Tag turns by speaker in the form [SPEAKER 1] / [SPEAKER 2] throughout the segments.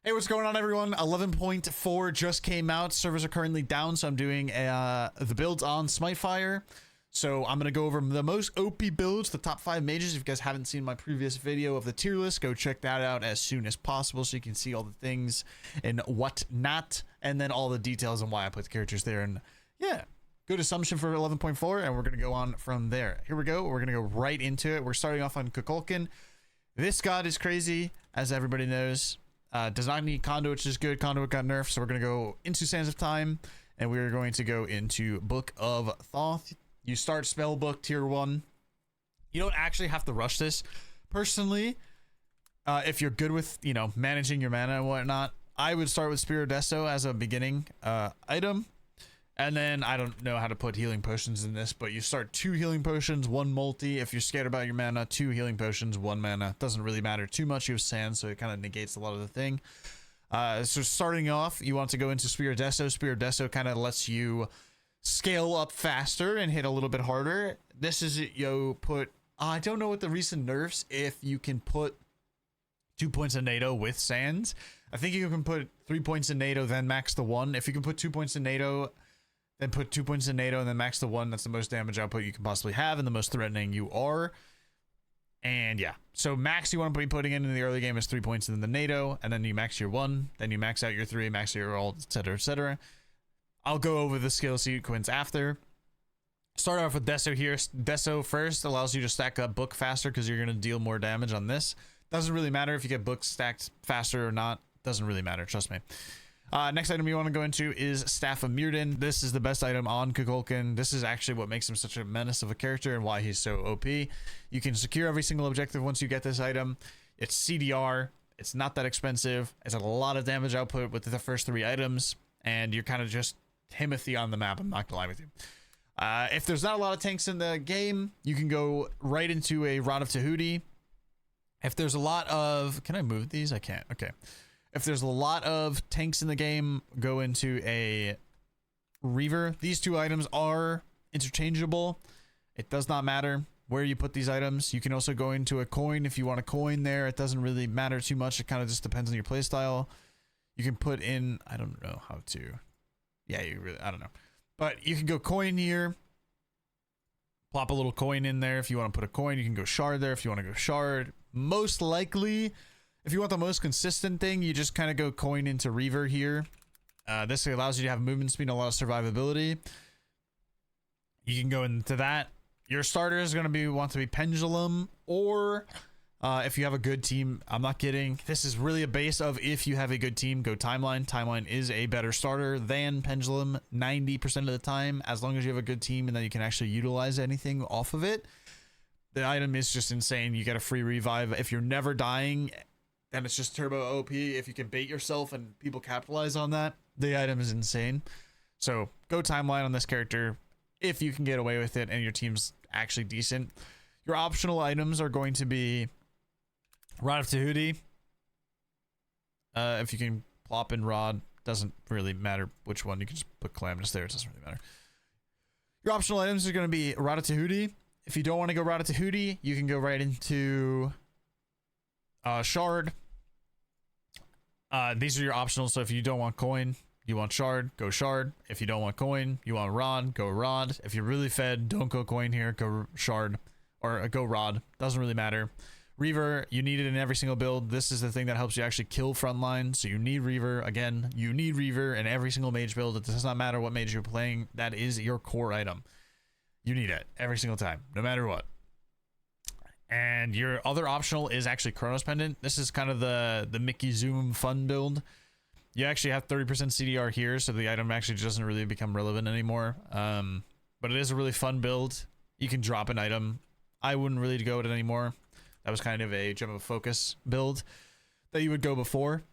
[SPEAKER 1] Hey, what's going on, everyone? 11.4 just came out. Servers are currently down, so I'm doing the builds on SMITE. So I'm going to go over the most OP builds, the top 5 mages. If you guys haven't seen my previous video of the tier list, go check that out as soon as possible so you can see all the things and whatnot, and then all the details on why I put the characters there. And yeah, good assumption for 11.4, and we're going to go on from there. Here we go. We're going to go right into it. We're starting off on Kukulkan. This god is crazy, as everybody knows. Does not need Conduit, which is good. Conduit got nerfed, so we're going to go into Sands of Time, and we're going to go into Book of Thoth. You start Spellbook Tier 1. You don't actually have to rush this. Personally, if you're good with, managing your mana and whatnot, I would start with Spear of Deso as a beginning item. And then, I don't know how to put healing potions in this, but you start 2 healing potions, 1 multi. If you're scared about your mana, 2 healing potions, 1 mana. Doesn't really matter too much. You have sand, so it kind of negates a lot of the thing. So starting off, you want to go into Spear of Deso. Spear of Deso kind of lets you scale up faster and hit a little bit harder. This is it, I don't know what the recent nerfs, if you can put 2 points in NATO with sands. I think you can put 3 points in NATO, then max the 1. If you can put 2 points in NATO, then put 2 points in NATO and then max the 1. That's the most damage output you can possibly have and the most threatening you are. And yeah, so max you want to be putting in the early game is 3 points in the NATO, and then you max your 1, then you max out your 3, max your ult, etc, etc. I'll go over the skill sequence after. Start off with Deso here. Deso first allows you to stack up book faster because you're going to deal more damage on this. Doesn't really matter if you get books stacked faster or not. Doesn't really matter, trust me. Next item you want to go into is Staff of Mirrodin. This is the best item on Kukulkan. This is actually what makes him such a menace of a character and why he's so OP. You can secure every single objective once you get this item. It's CDR. It's not that expensive. It's a lot of damage output with the first 3 items, and you're kind of just Timothy on the map. I'm not gonna lie with you. If there's not a lot of tanks in the game, you can go right into a Rod of Tahuti. If there's a lot of... Can I move these? I can't. Okay. If there's a lot of tanks in the game, go into a Reaver. These 2 items are interchangeable. It does not matter where you put these items. You can also go into a coin if you want a coin there. It doesn't really matter too much. It kind of just depends on your playstyle. You can put in... I don't know how to... Yeah, I don't know. But you can go coin here. Plop a little coin in there. If you want to put a coin, you can go shard there if you want to go shard. Most likely... If you want the most consistent thing, you just kind of go coin into Reaver here. This allows you to have movement speed and a lot of survivability. You can go into that. Your starter is going to want to be Pendulum, or if you have a good team, I'm not kidding. This is really a base of if you have a good team, go Timeline. Timeline is a better starter than Pendulum 90% of the time, as long as you have a good team and then you can actually utilize anything off of it. The item is just insane. You get a free revive. If you're never dying... And it's just turbo OP. If you can bait yourself and people capitalize on that, the item is insane. So go Timeline on this character if you can get away with it and your team's actually decent. Your optional items are going to be Rod of Tahuti. If you can plop in Rod, doesn't really matter which one. You can just put Calamitous there. It doesn't really matter. Your optional items are going to be Rod of Tahuti. If you don't want to go Rod of Tahuti, you can go right into... Shard. These are your optionals. So if you don't want coin, you want shard, go shard. If you don't want coin, you want rod, go rod. If you're really fed, don't go coin here, go shard, or go rod. Doesn't really matter. Reaver, you need it in every single build. This is the thing that helps you actually kill frontline. So you need Reaver. Again, you need Reaver in every single mage build. It does not matter what mage you're playing. That is your core item. You need it every single time, no matter what. And your other optional is actually Chronos Pendant. This is kind of the Mickey Zoom fun build. You actually have 30% CDR here, so the item actually doesn't really become relevant anymore. But it is a really fun build. You can drop an item. I wouldn't really go with it anymore. That was kind of a gem of focus build that you would go before.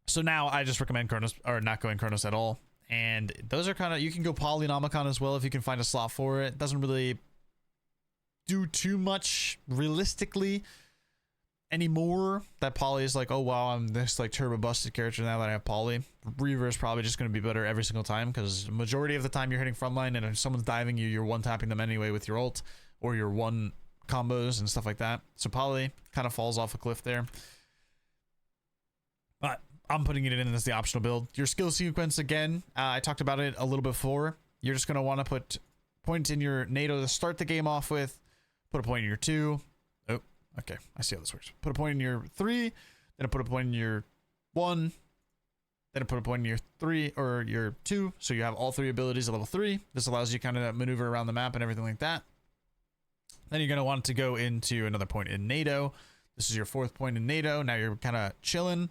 [SPEAKER 1] So now I just recommend Chronos, or not going Chronos at all. And those are kind of, you can go Polynomicon as well if you can find a slot for it. It doesn't really do too much realistically anymore. That Poly is like, oh wow, I'm this like turbo busted character now that I have Poly. Reaver is probably just going to be better every single time because majority of the time you're hitting frontline and if someone's diving you, you're one tapping them anyway with your ult or your one combos and stuff like that. So Poly kind of falls off a cliff there. but I'm putting it in as the optional build. Your skill sequence, again, I talked about it a little before. You're just going to want to put points in your NATO to start the game off with. Put a point in your 2. Oh, okay. I see how this works. Put a point in your 3. Then I put a point in your 1. Then I put a point in your 3 or your 2. So you have all 3 abilities at level 3. This allows you kind of maneuver around the map and everything like that. Then you're going to want to go into another point in NATO. This is your 4th point in NATO. Now you're kind of chilling.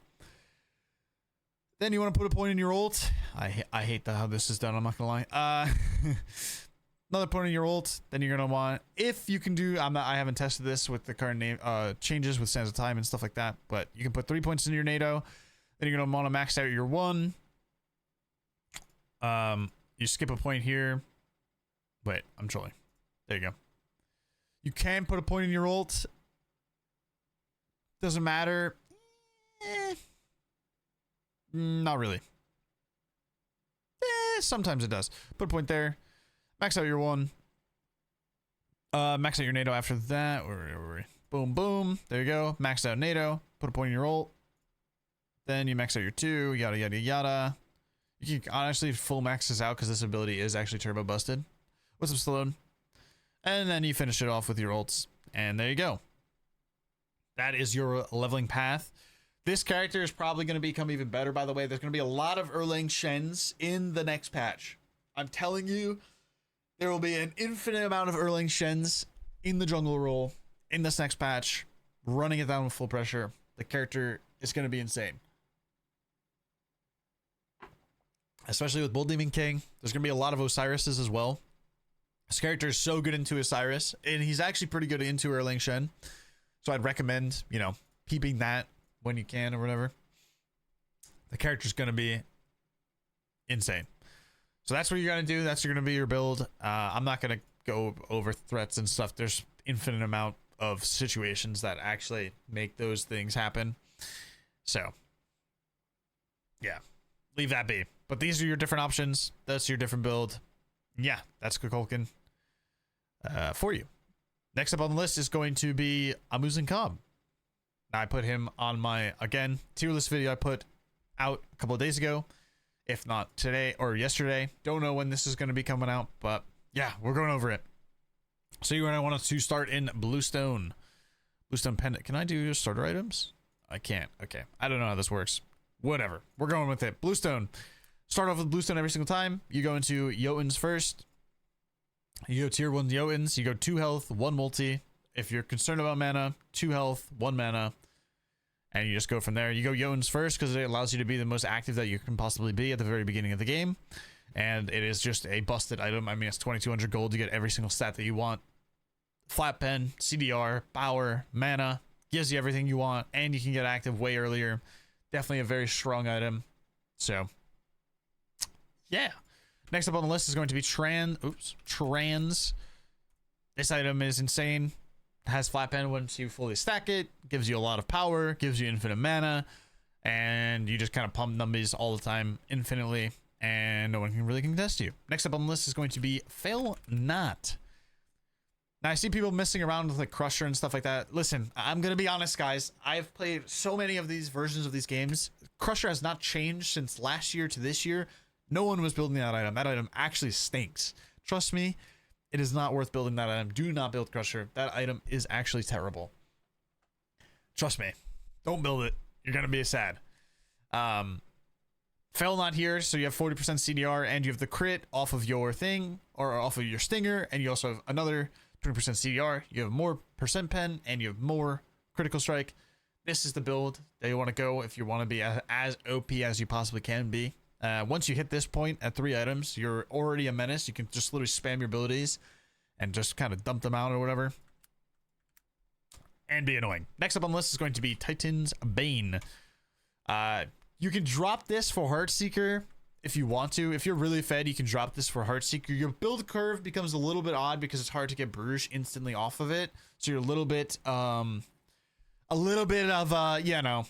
[SPEAKER 1] Then you want to put a point in your ult. I hate how this is done. I'm not gonna lie. Another point in your ult. Then you're gonna want, if you can do, I haven't tested this with the current name changes with Sands of Time and stuff like that. But you can put 3 points in your NATO. Then you're gonna want to max out your 1. You skip a point here. Wait, I'm trolling. There you go. You can put a point in your ult. Doesn't matter. Not really. Sometimes it does. Put a point there. Max out your 1. Max out your NATO after that. Boom, boom. There you go. Max out NATO. Put a point in your ult. Then you max out your 2. Yada, yada, yada. You can honestly full max this out because this ability is actually turbo busted. What's up, Stallone? And then you finish it off with your ults. And there you go. That is your leveling path. This character is probably going to become even better, by the way. There's going to be a lot of Erlang Shens in the next patch. I'm telling you, there will be an infinite amount of Erlang Shens in the jungle role in this next patch, running it down with full pressure. The character is going to be insane. Especially with Bull Demon King. There's going to be a lot of Osiris's as well. This character is so good into Osiris, and he's actually pretty good into Erlang Shen. So I'd recommend, you know, peeping that when you can or whatever. The character's going to be insane. So that's what you're going to do. That's going to be your build. I'm not going to go over threats and stuff. There's infinite amount of situations that actually make those things happen. So, yeah, leave that be. But these are your different options. That's your different build. Yeah, that's Kukulkan for you. Next up on the list is going to be Amuzen. I put him on my, again, tier list video I put out a couple of days ago. If not today or yesterday. Don't know when this is going to be coming out, but yeah, we're going over it. So you're going to want to start in Bluestone. Bluestone Pendant. Can I do starter items? I can't. Okay. I don't know how this works. Whatever. We're going with it. Bluestone. Start off with Bluestone every single time. You go into Jotuns first. You go tier 1 Jotuns. You go 2 health, 1 multi. If you're concerned about mana, 2 health, 1 mana. And you just go from there. You go Jotuns first because it allows you to be the most active that you can possibly be at the very beginning of the game. And it is just a busted item. I mean, it's 2200 gold to get every single stat that you want. Flat pen, CDR, power, mana. Gives you everything you want. And you can get active way earlier. Definitely a very strong item. So, yeah. Next up on the list is going to be Trans. This item is insane. Has flat pen once you fully stack it, gives you a lot of power, gives you infinite mana, and you just kind of pump numbers all the time infinitely, and no one can really contest you. Next up on the list is going to be Fail Not. Now I see people messing around with like Crusher and stuff like that. Listen, I'm gonna be honest, guys. I've played so many of these versions of these games. Crusher has not changed since last year to this year. No one was building that item. That item actually stinks. Trust me. It is not worth building that item. Do not build Crusher. That item is actually terrible. Trust me. Don't build it. You're going to be sad. Fail Not here. So you have 40% CDR and you have the crit off of your thing or off of your stinger. And you also have another 20% CDR. You have more percent pen and you have more critical strike. This is the build that you want to go if you want to be as OP as you possibly can be. Once you hit this point at 3 items, you're already a menace. You can just literally spam your abilities and just kind of dump them out or whatever. And be annoying. Next up on the list is going to be Titan's Bane. You can drop this for Heartseeker if you want to. If you're really fed, you can drop this for Heartseeker. Your build curve becomes a little bit odd because it's hard to get Bruges instantly off of it. So you're a little bit of, you know,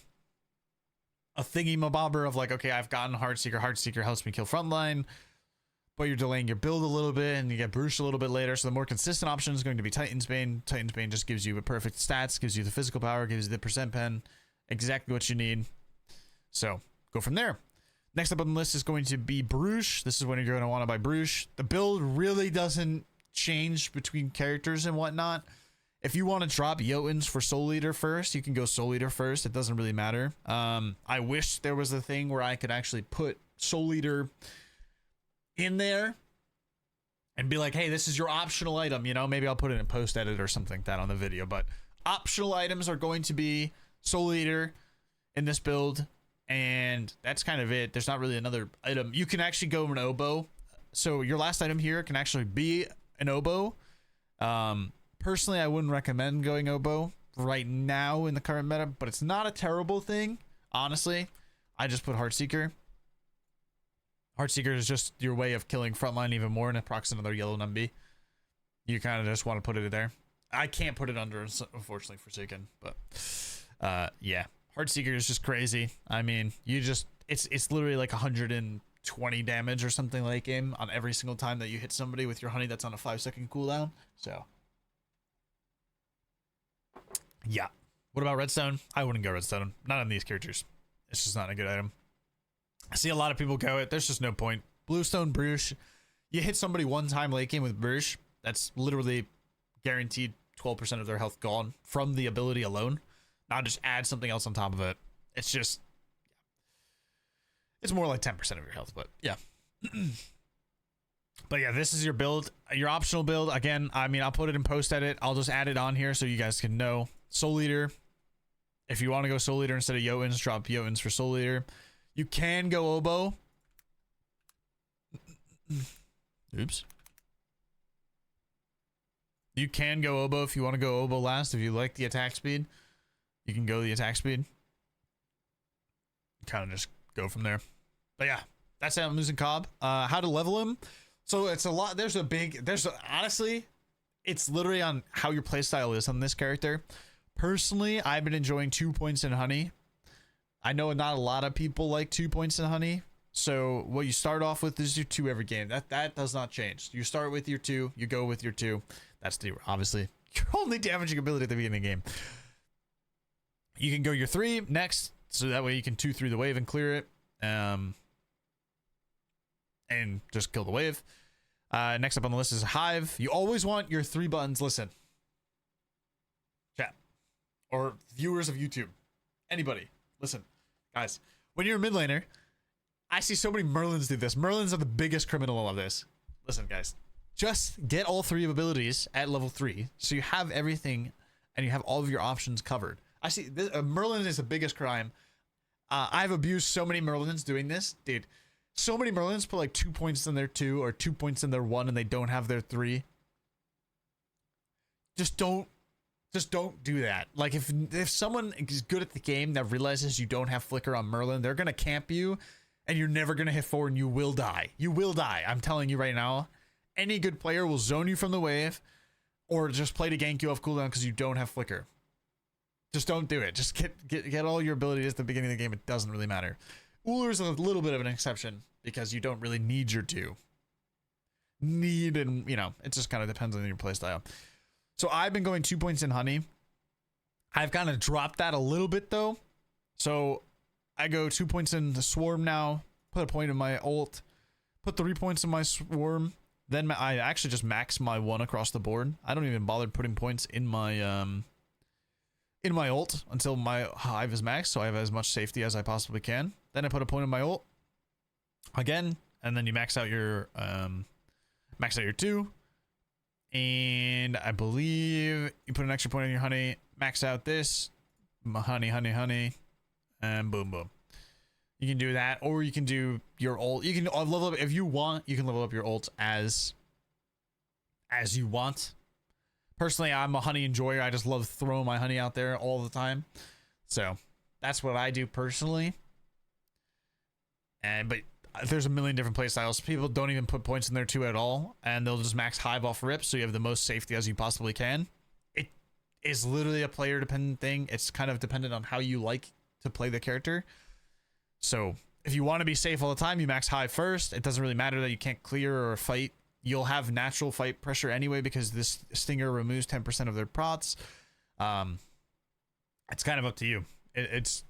[SPEAKER 1] a thingy-mabobber of like, okay, I've gotten Heartseeker. Heartseeker helps me kill frontline, but you're delaying your build a little bit and you get Bruce a little bit later. So the more consistent option is going to be Titan's Bane. Titan's Bane just gives you a perfect stats, gives you the physical power, gives you the percent pen, exactly what you need. So go from there. Next up on the list is going to be Bruges. This is when you're going to want to buy Bruges. The build really doesn't change between characters and whatnot. If you want to drop Jotuns for Soul Eater first, you can go Soul Eater first. It doesn't really matter. I wish there was a thing where I could actually put Soul Eater in there and be like, hey, this is your optional item. You know, maybe I'll put it in post edit or something like that on the video. But optional items are going to be Soul Eater in this build. And that's kind of it. There's not really another item. You can actually go an oboe. So your last item here can actually be an oboe. Personally, I wouldn't recommend going oboe right now in the current meta, but it's not a terrible thing. Honestly, I just put Heartseeker. Heartseeker is just your way of killing frontline even more, and it procs another yellow numby. You kind of just want to put it there. I can't put it under, unfortunately, Forsaken, but yeah. Heartseeker is just crazy. I mean, it's literally like 120 damage or something like game on every single time that you hit somebody with your honey that's on a 5-second cooldown. So yeah. What about Redstone? I wouldn't go Redstone. Not on these characters. It's just not a good item. I see a lot of people go it. There's just no point. Bluestone, Bruges. You hit somebody one time late game with Bruges, that's literally guaranteed 12% of their health gone from the ability alone. Now just add something else on top of it. It's just, it's more like 10% of your health, but yeah. But yeah, this is your build, your optional build. Again, I mean, I'll put it in post edit. I'll just add it on here so you guys can know. Soul Eater. If you want to go Soul Eater instead of Jotuns, drop Jotuns for Soul Eater. You can go oboe. Oops. You can go oboe if you want to go oboe last. If you like the attack speed, you can go the attack speed. Kind of just go from there. But yeah, that's Amuzen Cobb. How to level him. So it's a lot. Honestly, it's literally on how your playstyle is on this character. Personally, I've been enjoying 2 points in honey. I know not a lot of people like 2 points in honey. So what you start off with is your 2 every game. That does not change. You start with your 2, you go with your 2. That's obviously your only damaging ability at the beginning of the game. You can go your 3 next, so that way you can 2 through the wave and clear it. And just kill the wave. Next up on the list is Hive. You always want your 3 buttons. Listen, chat or viewers of YouTube, anybody, listen, guys. When you're a mid laner, I see so many Merlins do this. Merlins are the biggest criminal of this. Listen, guys, just get all 3 abilities at level 3, so you have everything and you have all of your options covered. I see this, Merlin is the biggest crime. I've abused so many Merlins doing this, dude. So many Merlins put like 2 points in their 2 or 2 points in their 1 and they don't have their 3. Just don't do that. Like if someone is good at the game that realizes you don't have flicker on Merlin, they're gonna camp you and you're never gonna hit 4 and you will die. You will die. I'm telling you right now. Any good player will zone you from the wave or just play to gank you off cooldown because you don't have flicker. Just don't do it. Just get all your abilities at the beginning of the game. It doesn't really matter. Uller is a little bit of an exception because you don't really need your 2. And, you know, it just kind of depends on your playstyle. So I've been going 2 points in honey. I've kind of dropped that a little bit though. So I go 2 points in the swarm now, put a point in my ult, put 3 points in my swarm. Then I actually just max my 1 across the board. I don't even bother putting points in my ult until my hive is maxed, so I have as much safety as I possibly can. Then I put a point in my ult again, and then you max out your 2. And I believe you put an extra point in your honey, max out this, honey, and boom, boom. You can do that, or you can do your ult. You can level up if you want. You can level up your ult as you want. Personally, I'm a honey enjoyer. I just love throwing my honey out there all the time. So that's what I do personally. But there's a million different play styles. People don't even put points in there 2 at all, and they'll just max hive off rip, so you have the most safety as you possibly can. It is literally a player dependent thing. It's kind of dependent on how you like to play the character. So if you want to be safe all the time, you max hive first. It doesn't really matter that you can't clear or fight. You'll have natural fight pressure anyway because this stinger removes 10% of their prots. It's kind of up to you. It's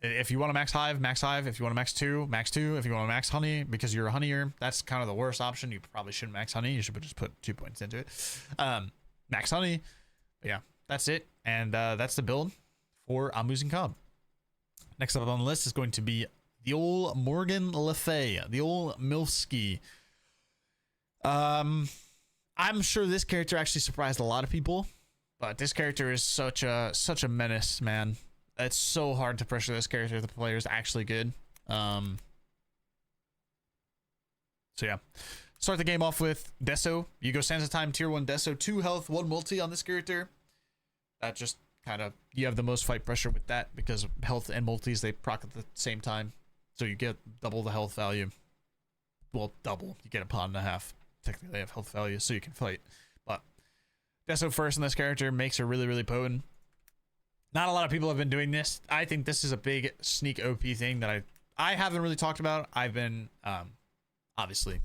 [SPEAKER 1] If you want to max hive, max hive. If you want to max two, max two. If you want to max honey because you're a honeyer, that's kind of the worst option. You probably shouldn't max honey. You should just put 2 points into it. Max honey. But yeah, that's it. And that's the build for Amuzen Cobb. Next up on the list is going to be the old Morgan Le Fay, the old Milfski. I'm sure this character actually surprised a lot of people, but this character is such a menace, man. It's so hard to pressure this character if the player is actually good. So yeah, start the game off with Deso. You go Sands of Time, tier 1 Deso, 2 health, 1 multi on this character. That just kind of, you have the most fight pressure with that because health and multis, they proc at the same time. So you get double the health value. Well, double. You get a pot and a half. Technically, they have health value, so you can fight. But Deso first in this character makes her really, really potent. Not a lot of people have been doing this. I think this is a big sneak OP thing that I haven't really talked about. I've been obviously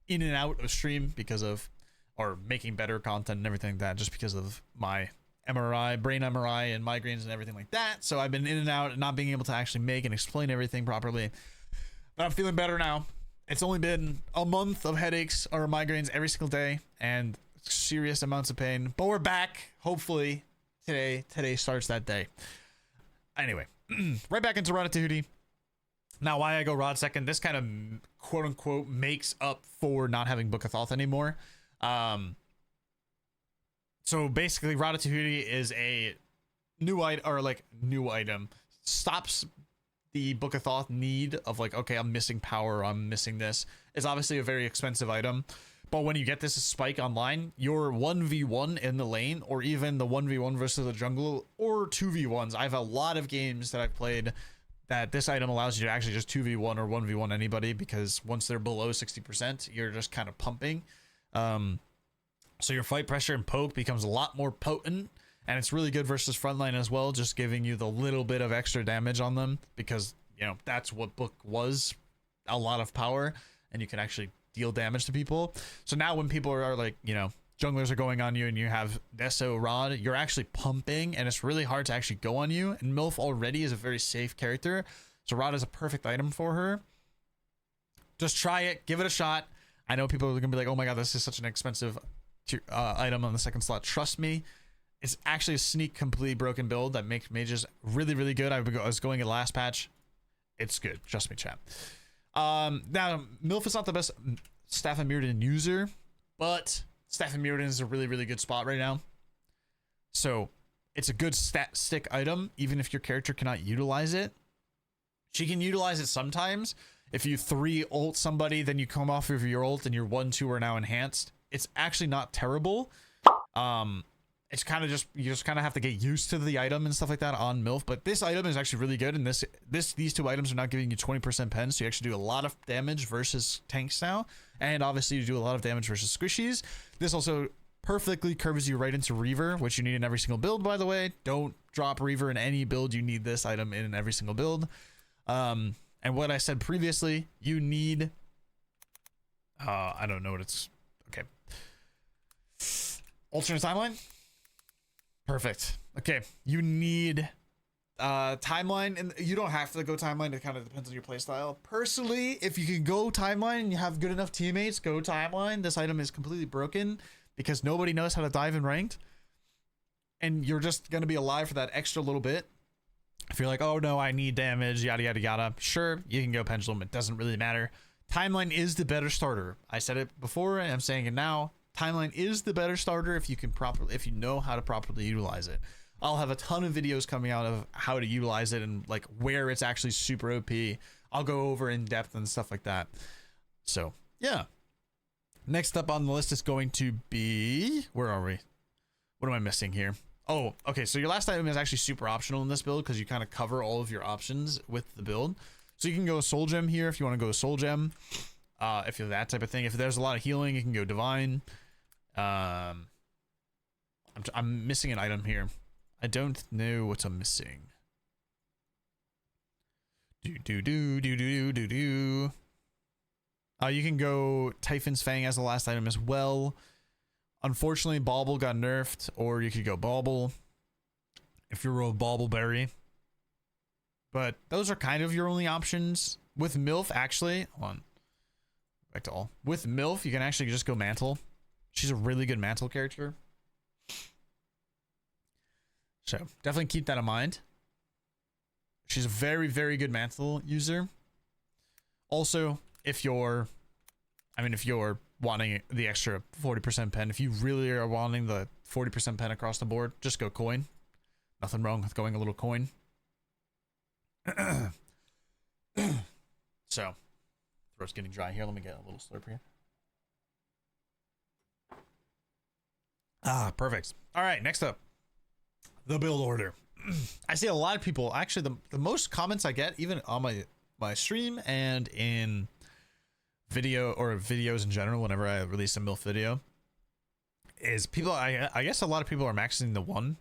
[SPEAKER 1] in and out of stream because of, or making better content and everything like that, just because of my MRI, brain MRI, and migraines and everything like that. So I've been in and out and not being able to actually make and explain everything properly. But I'm feeling better now. It's only been a month of headaches or migraines every single day and serious amounts of pain. But we're back, hopefully. Today starts that day. Anyway, right back into Ratatouille. Now, why I go Rod second, this kind of quote unquote makes up for not having Book of Thoth anymore. So basically, Ratatouille is a new item. Stops the Book of Thoth need of like, okay, I'm missing power, I'm missing this. It's obviously a very expensive item. But when you get this spike online, your 1v1 in the lane, or even the 1v1 versus the jungle, or 2v1s. I have a lot of games that I've played that this item allows you to actually just 2v1 or 1v1 anybody, because once they're below 60%, you're just kind of pumping. So your fight pressure and poke becomes a lot more potent, and it's really good versus frontline as well, just giving you the little bit of extra damage on them, because, you know, that's what Book was, a lot of power, and you can actually deal damage to people. So now when people are like, you know, junglers are going on you and you have Deso Rod, you're actually pumping and it's really hard to actually go on you. And MILF already is a very safe character, so Rod is a perfect item for her. Just try it, give it a shot. I know people are gonna be like, oh my god, this is such an expensive item on the second slot. Trust me, it's actually a sneak completely broken build that makes mages really, really good. I was going at last patch. It's good, trust me, chat. Now, MILF is not the best Staff and Mirrodin user, but Staff and Mirrodin is a really, really good spot right now. So it's a good stat stick item, even if your character cannot utilize it. She can utilize it sometimes. If you 3 ult somebody, then you come off of your ult and your 1-2 are now enhanced. It's actually not terrible. It's kind of just, you just kind of have to get used to the item and stuff like that on MILF. But this item is actually really good, and these 2 items are now giving you 20% pen, so you actually do a lot of damage versus tanks now, and obviously you do a lot of damage versus squishies. This also perfectly curves you right into Reaver, which you need in every single build, by the way. Don't drop Reaver in any build. You need this item in every single build. And what I said previously, you need I don't know what it's, okay, alternate timeline. Perfect. Okay, you need timeline, and you don't have to go timeline. It kind of depends on your playstyle. Personally, if you can go timeline and you have good enough teammates, go timeline. This item is completely broken because nobody knows how to dive in ranked, and you're just gonna be alive for that extra little bit. If you're like, oh no, I need damage, yada yada yada, sure, you can go pendulum. It doesn't really matter. Timeline is the better starter. I said it before, and I'm saying it now. Timeline is the better starter if you can if you know how to properly utilize it. I'll have a ton of videos coming out of how to utilize it and like where it's actually super OP. I'll go over in depth and stuff like that. So yeah. Next up on the list is going to be, where are we? What am I missing here? Oh, okay. So your last item is actually super optional in this build because you kind of cover all of your options with the build. So you can go Soul Gem here if you want to go Soul Gem. If you're that type of thing. If there's a lot of healing, you can go Divine. I'm missing an item here. I don't know what I'm missing. You can go Typhon's Fang as the last item as well. Unfortunately, Bauble got nerfed, or you could go Bauble if you roll Bauble Berry. But those are kind of your only options. With MILF, actually, hold on. Back to all. With MILF, you can actually just go Mantle. She's a really good Mantle character. So definitely keep that in mind. She's a very, very good Mantle user. Also, if you're wanting the extra 40% pen, if you really are wanting the 40% pen across the board, just go coin. Nothing wrong with going a little coin. So, throat's getting dry here. Let me get a little slurp here. Ah, perfect. All right, next up, the build order. I see a lot of people, actually the most comments I get, even on my stream and in video or videos in general, whenever I release a MILF video, is people, I guess a lot of people are maxing the 1.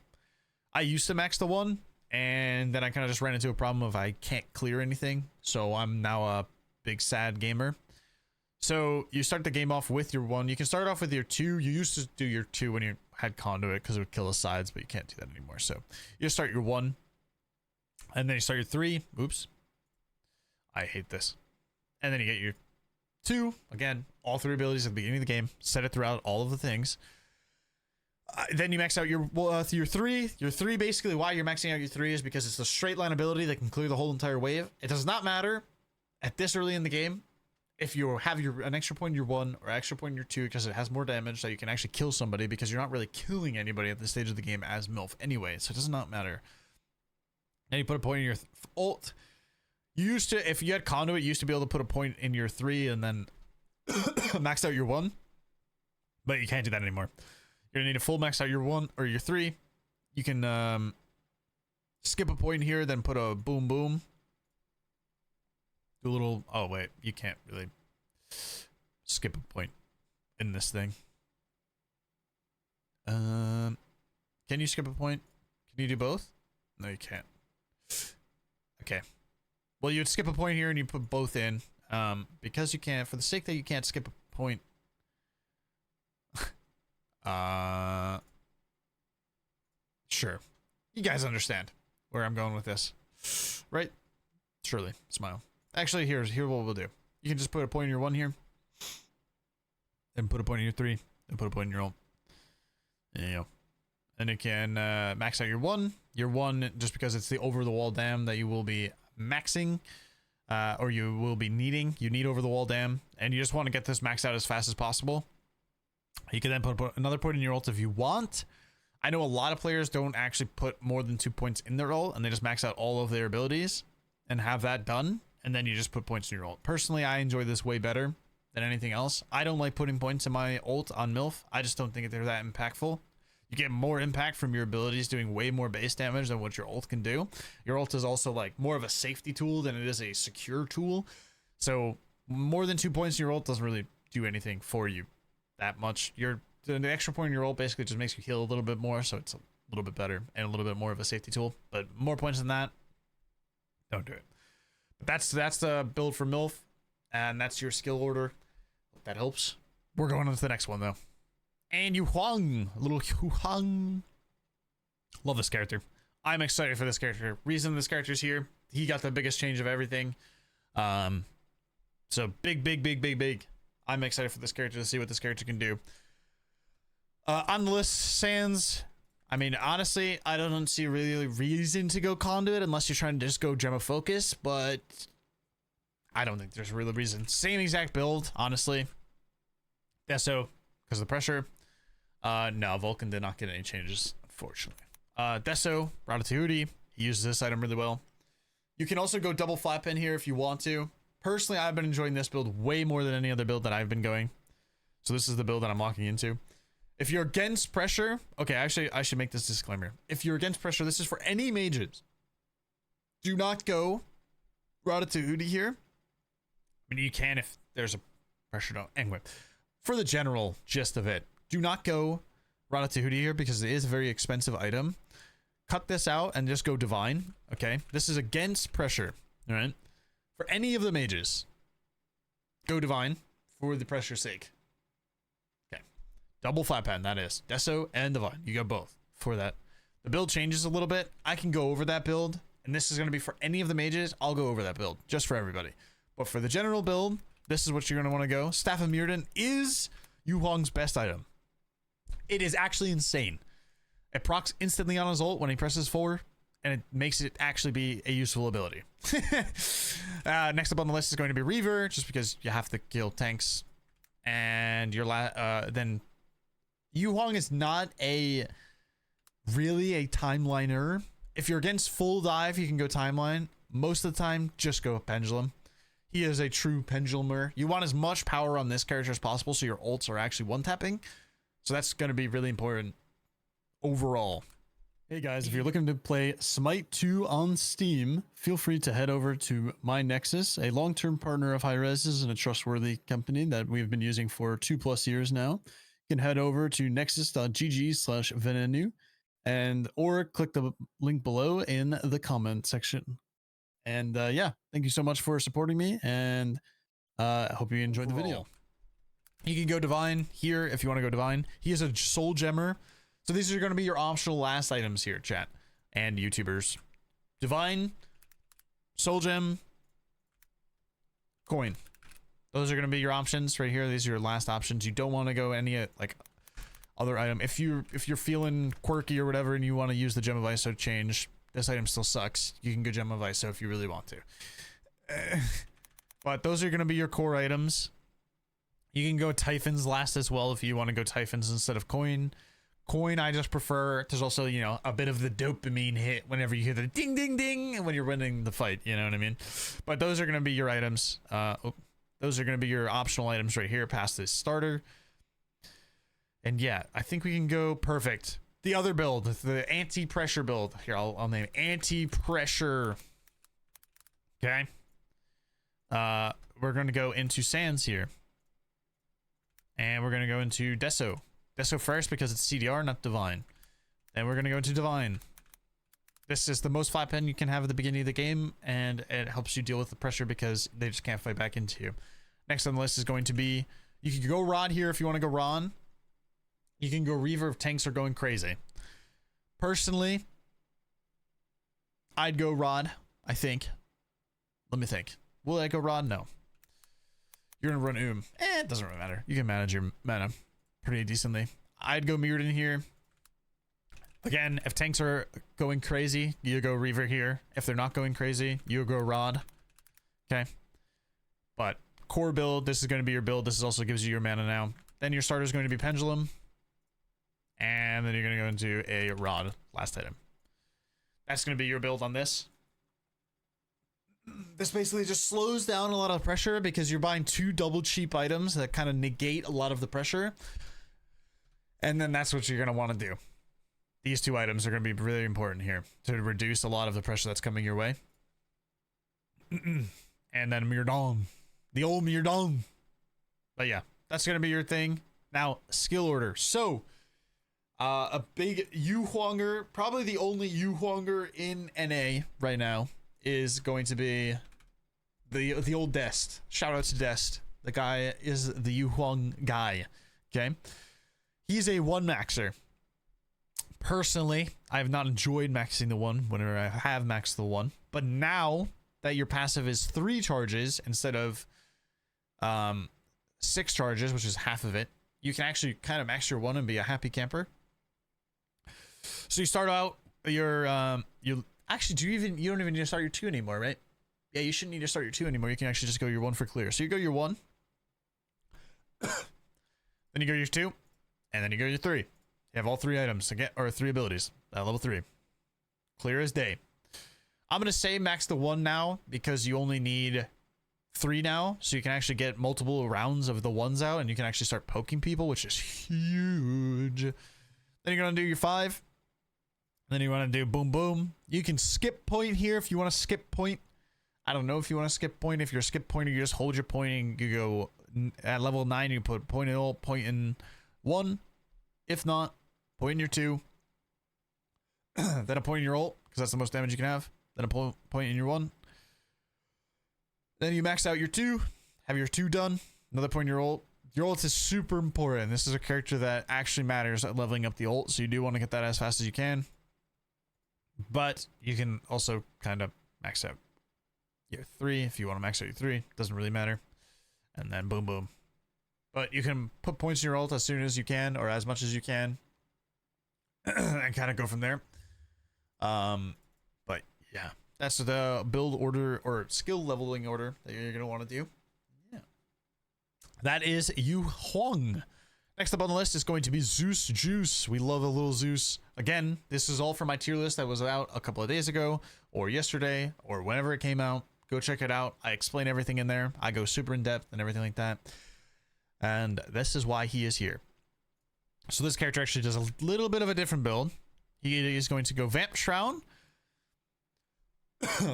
[SPEAKER 1] I used to max the 1, and then I kind of just ran into a problem of I can't clear anything, so I'm now a big sad gamer. So you start the game off with your 1. You can start off with your 2. You used to do your 2 when you had conduit because it would kill the sides, but you can't do that anymore. So you start your 1, and then you start your 3. Oops, I hate this. And then you get your 2. Again, all 3 abilities at the beginning of the game. Set it throughout all of the things. Then you max out your 3. Your 3, basically, why you're maxing out your 3 is because it's a straight line ability that can clear the whole entire wave. It does not matter at this early in the game if you have an extra point in your 1 or extra point in your 2, because it has more damage that you can actually kill somebody, because you're not really killing anybody at this stage of the game as MILF anyway, so it does not matter. And you put a point in your ult. You used to, if you had conduit, you used to be able to put a point in your 3 and then max out your 1, but you can't do that anymore. You're gonna need to full max out your 1 or your 3. You can skip a point here, then put a boom boom. Do a little, oh wait, you can't really skip a point in this thing. Can you skip a point? Can you do both? No, you can't. Okay. Well, you'd skip a point here and you put both in. Because you can't, for the sake that you can't skip a point. Sure. You guys understand where I'm going with this, right? Surely. Smile. Actually, here's what we'll do. You can just put a point in your 1 here, then put a point in your 3, then put a point in your ult. There you go. And you can max out your 1. Your 1, just because it's the over the wall dam that you will be maxing, or you will be needing. You need over the wall dam, and you just want to get this maxed out as fast as possible. You can then put another point in your ult if you want. I know a lot of players don't actually put more than 2 points in their ult, and they just max out all of their abilities and have that done, and then you just put points in your ult. Personally, I enjoy this way better than anything else. I don't like putting points in my ult on MILF. I just don't think they're that impactful. You get more impact from your abilities doing way more base damage than what your ult can do. Your ult is also like more of a safety tool than it is a secure tool. So more than 2 points in your ult doesn't really do anything for you that much. The extra point in your ult basically just makes you heal a little bit more, so it's a little bit better and a little bit more of a safety tool. But more points than that, don't do it. But that's the build for MILF, and that's your skill order. Hope that helps. We're going on to the next one though. And Yu Huang, little Yu Huang. Love this character. I'm excited for this character. Reason this character's here, he got the biggest change of everything. So big. I'm excited for this character to see what this character can do. On the list, Sans. I mean, honestly, I don't see really reason to go conduit unless you're trying to just go Gem of Focus, but I don't think there's really reason. Same exact build, honestly. Deso, because of the pressure. No, Vulcan did not get any changes, unfortunately. Deso, Ratatouille, he uses this item really well. You can also go double flat pen here if you want to. Personally, I've been enjoying this build way more than any other build that I've been going. So this is the build that I'm locking into. If you're against pressure, okay, actually, I should make this disclaimer. If you're against pressure, this is for any mages. Do not go Ratatouille here. I mean, you can if there's a pressure. No, anyway, for the general gist of it, do not go Ratatouille here because it is a very expensive item. Cut this out and just go Divine. Okay, this is against pressure. All right, for any of the mages, go Divine for the pressure's sake. Double flat pen, that is. Deso and Divine. You got both for that. The build changes a little bit. I can go over that build and this is going to be for any of the mages. I'll go over that build just for everybody. But for the general build, this is what you're going to want to go. Staff of Mirrodin is Yu Huang's best item. It is actually insane. It procs instantly on his ult when he presses forward, and it makes it actually be a useful ability. Next up on the list is going to be Reaver, just because you have to kill tanks. And then Yu Huang is not really a timeliner. If you're against full dive, you can go timeline. Most of the time, just go pendulum. He is a true pendulumer. You want as much power on this character as possible, so your ults are actually one-tapping. So that's going to be really important overall. Hey guys, if you're looking to play Smite 2 on Steam, feel free to head over to My Nexus, a long-term partner of Hi-Rez's and a trustworthy company that we've been using for 2+ years now. You can head over to nexus.gg/venenu or click the link below in the comment section. And yeah, thank you so much for supporting me, and I hope you enjoyed the video. You can go Divine here if you want to go Divine. He is a Soul Gemmer. So these are going to be your optional last items here, chat and YouTubers. Divine, Soul Gem, Coin. Those are going to be your options right here. These are your last options. You don't want to go any like other item. If you're feeling quirky or whatever and you want to use the Gem of ISO change, this item still sucks. You can go Gem of ISO if you really want to. But those are going to be your core items. You can go Typhons last as well if you want to go Typhons instead of Coin. Coin, I just prefer. There's also, you know, a bit of the dopamine hit whenever you hear the ding, ding, ding when you're winning the fight. You know what I mean? But those are going to be your items. Those are going to be your optional items right here past this starter. And yeah, I think we can go perfect. The other build, the anti-pressure build. Here, I'll name it anti-pressure. Okay. We're going to go into Sands here. And we're going to go into Deso. Deso first because it's CDR, not Divine. Then we're going to go into Divine. This is the most flat pen you can have at the beginning of the game, and it helps you deal with the pressure because they just can't fight back into you. Next on the list is going to be, you can go Rod here if you want to go Ron. You can go Reaver if tanks are going crazy. Personally, I'd go Rod, I think. Let me think. Will I go Rod? No. You're going to run it doesn't really matter. You can manage your mana pretty decently. I'd go Mirrodin here. Again, if tanks are going crazy, you go Reaver here. If they're not going crazy, you go Rod. Okay. But core build, this is going to be your build. This also gives you your mana now. Then your starter is going to be Pendulum. And then you're going to go into a Rod, last item. That's going to be your build on this. This basically just slows down a lot of pressure because you're buying 2 double cheap items that kind of negate a lot of the pressure. And then that's what you're going to want to do. These 2 items are going to be really important here to reduce a lot of the pressure that's coming your way. And then Mirrodin. The old Mirrodin. But yeah, that's going to be your thing. Now, skill order. So, a big Yu Huanger, probably the only Yu Huanger in NA right now, is going to be the old Dest. Shout out to Dest. The guy is the Yu Huang guy. Okay. He's a 1 maxer. Personally, I have not enjoyed maxing the 1 whenever I have maxed the 1. But now that your passive is 3 charges instead of 6 charges, which is half of it, you can actually kind of max your 1 and be a happy camper. So you start out your actually you don't even need to start your 2 anymore, right? Yeah, you shouldn't need to start your 2 anymore. You can actually just go your 1 for clear. So you go your 1, then you go your 2, and then you go your 3. You have all 3 items again, or 3 abilities at level 3. Clear as day. I'm gonna say max the 1 now because you only need 3 now, so you can actually get multiple rounds of the 1s out, and you can actually start poking people, which is huge. Then you're gonna do your 5. Then you want to do boom boom. You can skip point here if you want to skip point. I don't know if you want to skip point. If you're a skip pointer, you just hold your pointing. You go at level 9, you put point in ult, point in 1. If not, point in your 2. Then a point in your ult, because that's the most damage you can have. Then a point in your 1. Then you max out your 2. Have your 2 done. Another point in your ult. Your ult is super important. This is a character that actually matters at leveling up the ult, so you do want to get that as fast as you can. but you can also kind of max out your 3 if you want to max out your 3. Doesn't really matter. And then boom, boom. But you can put points in your ult as soon as you can, or as much as you can, and kind of go from there. But yeah, that's the build order or skill leveling order that you're gonna want to do. Yeah, that is Yu Huang. Next up on the list is going to be Zeus Juice. We love a little Zeus. Again, this is all from my tier list that was out a couple of days ago, or yesterday, or whenever it came out. Go check it out. I explain everything in there. I go super in depth and everything like that. And this is why he is here. So this character actually does a little bit of a different build. He is going to go Vamp Shroud.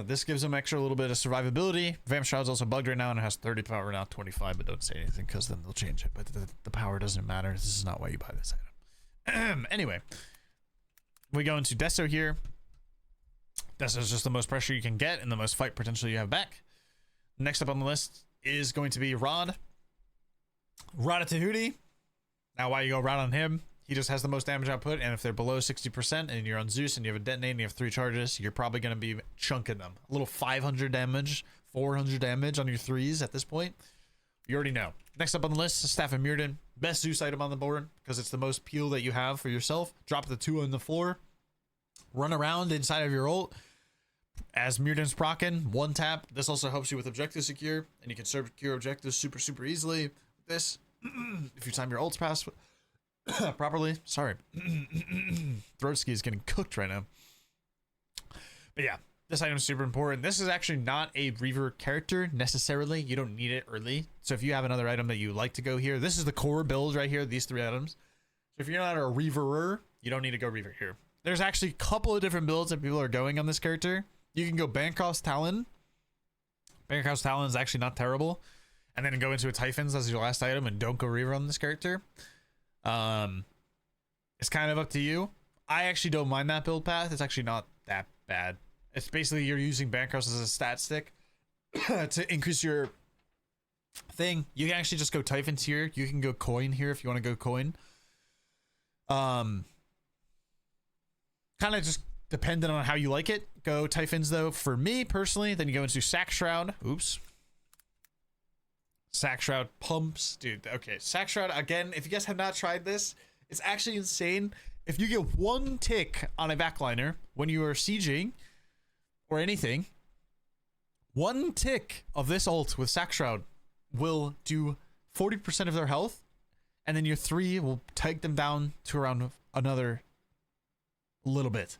[SPEAKER 1] This gives him extra little bit of survivability. Vamp Shroud's also bugged right now and it has 30 power now, 25, but don't say anything because then they'll change it. But the power doesn't matter. This is not why you buy this item. Anyway, we go into Deso here. Deso is just the most pressure you can get and the most fight potential you have back. Next up on the list is going to be Rod. Ratatouille. Now, why you go Rod on him? He just has the most damage output, and if they're below 60% and you're on Zeus and you have a detonate and you have 3 charges, you're probably going to be chunking them. A little 500 damage, 400 damage on your 3s at this point. You already know. Next up on the list is Staff of Mirrodin. Best Zeus item on the board because it's the most peel that you have for yourself. Drop the 2 on the floor. Run around inside of your ult. As Mirrodin's proccing, 1 tap. This also helps you with objective secure, and you can secure objectives super easily. This, if you time your ults pass properly. Sorry. Throat ski is getting cooked right now. But yeah, this item is super important. This is actually not a Reaver character necessarily. You don't need it early. So if you have another item that you like to go here, this is the core build right here, these 3 items. So if you're not a Reaverer, you don't need to go Reaver here. There's actually a couple of different builds that people are going on this character. You can go Bancroft's Talon. Bancroft's Talon is actually not terrible. And then go into a Typhons as your last item and don't go Reaver on this character. It's kind of up to you. I actually don't mind that build path. It's actually not that bad. It's basically you're using Bancroft as a stat stick to increase your thing. You can actually just go Typhons here. You can go Coin here if you want to go Coin. Kind of just dependent on how you like it. Go Typhons though. For me personally, then you go into Sack Shroud. Oops. Sack Shroud pumps, dude. Okay, Sack Shroud again. If you guys have not tried this, it's actually insane. If you get 1 tick on a backliner when you are sieging or anything, 1 tick of this ult with Sack Shroud will do 40% of their health, and then your 3 will take them down to around another little bit.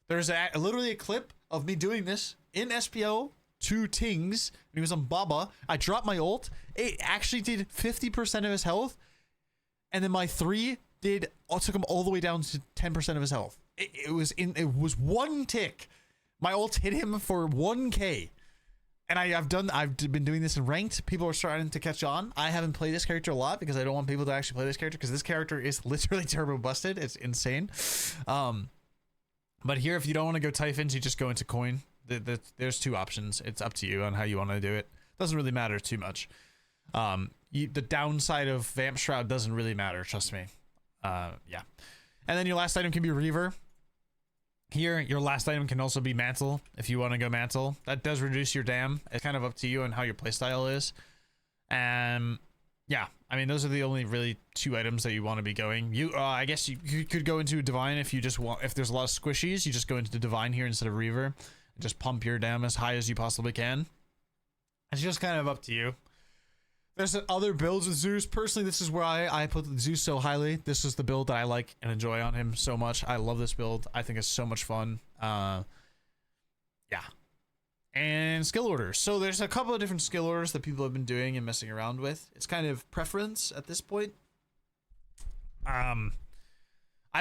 [SPEAKER 1] There's literally a clip of me doing this in SPO. 2 tings when he was on Baba. I dropped my ult. It actually did 50% of his health, and then my 3 took him all the way down to 10% of his health. It was 1 tick. My ult hit him for 1k, and I've been doing this in ranked. People are starting to catch on. I haven't played this character a lot because I don't want people to actually play this character because this character is literally turbo busted. It's insane. But here, if you don't want to go Typhons, you just go into Coin. There's 2 options. It's up to you on how you want to do it. Doesn't really matter too much. The downside of Vamp Shroud doesn't really matter, trust me. Yeah. And then your last item can be Reaver. Here, your last item can also be Mantle if you want to go Mantle. That does reduce your dam. It's kind of up to you on how your playstyle is. Yeah, I mean, those are the only really 2 items that you want to be going. I guess you could go into Divine if you just want. If there's a lot of squishies, you just go into Divine here instead of Reaver. Just pump your dam as high as you possibly can. It's just kind of up to you. There's other builds with Zeus. Personally, this is where I put Zeus so highly. This is the build that I like and enjoy on him so much. I love this build. I think it's so much fun. Yeah. And skill orders. So there's a couple of different skill orders that people have been doing and messing around with. It's kind of preference at this point. I've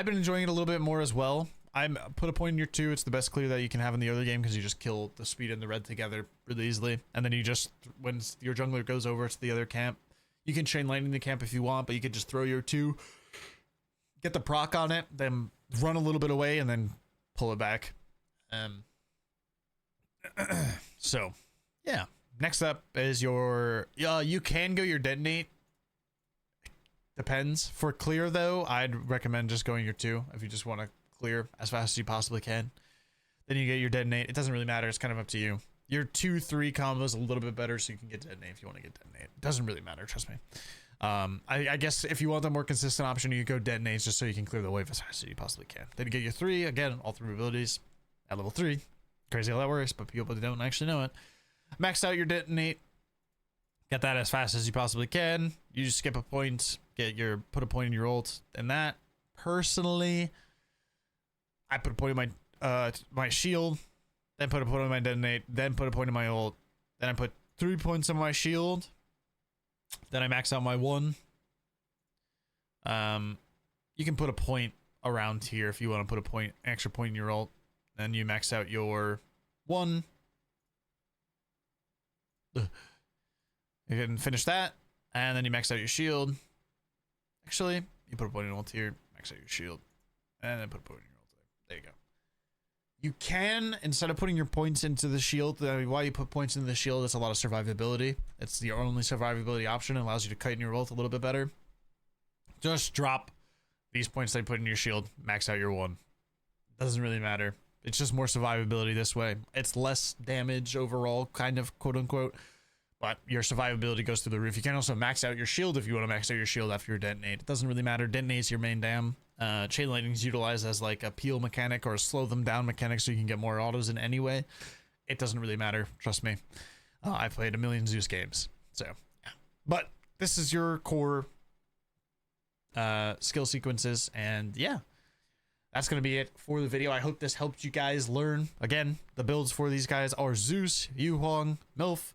[SPEAKER 1] been enjoying it a little bit more as well. I'm put a point in your 2. It's the best clear that you can have in the other game because you just kill the speed and the red together really easily. And then you just, when your jungler goes over to the other camp, you can chain lightning the camp if you want, but you could just throw your 2, get the proc on it, then run a little bit away and then pull it back. So yeah. Next up is your, you can go your detonate. Depends. For clear though, I'd recommend just going your 2 if you just want to clear as fast as you possibly can. then you get your detonate. It doesn't really matter. It's kind of up to you. Your 2-3 combo is a little bit better, so you can get detonate if you want to get detonate. It doesn't really matter, trust me. I guess if you want the more consistent option, you go detonates just so you can clear the wave as fast as you possibly can. Then you get your 3, again, all 3 abilities at level 3. Crazy how that works, but people don't actually know it. Max out your detonate. Get that as fast as you possibly can. You just skip a point, put a point in your ult, and that personally, I put a point in my shield, then put a point in my detonate, then put a point in my ult, then I put 3 points on my shield, then I max out my 1. You can put a point around here if you want to put an extra point in your ult. Then you max out your 1. You can finish that, and then you max out your shield. Actually, you put a point in ult here, max out your shield, and then put a point in your ult there. There you go. You can, instead of putting your points into the shield, why you put points into the shield, it's a lot of survivability. It's the only survivability option. It allows you to kite in your ult a little bit better. Just drop these points they put in your shield, max out your 1. Doesn't really matter. It's just more survivability this way. It's less damage overall, kind of, quote unquote, but your survivability goes through the roof. You can also max out your shield if you want to max out your shield after your detonate. It doesn't really matter. Detonate's your main dam. Chain lightning is utilized as like a peel mechanic or a slow them down mechanic so you can get more autos in any way. It doesn't really matter. Trust me. I played a million Zeus games. So, yeah. But this is your core skill sequences, and yeah. That's going to be it for the video. I hope this helped you guys learn. Again, the builds for these guys are Zeus, Yu Huang, MILF,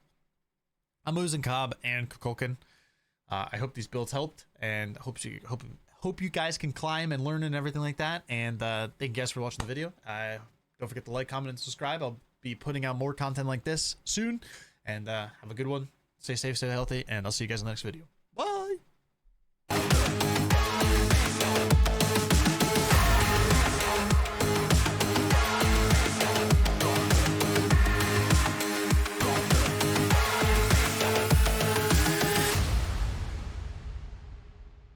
[SPEAKER 1] Amuzen, Cobb, and Kukulkan. I hope these builds helped, and hope you guys can climb and learn and everything like that. And thank you guys for watching the video. Don't forget to like, comment, and subscribe. I'll be putting out more content like this soon. And have a good one. Stay safe, stay healthy, and I'll see you guys in the next video.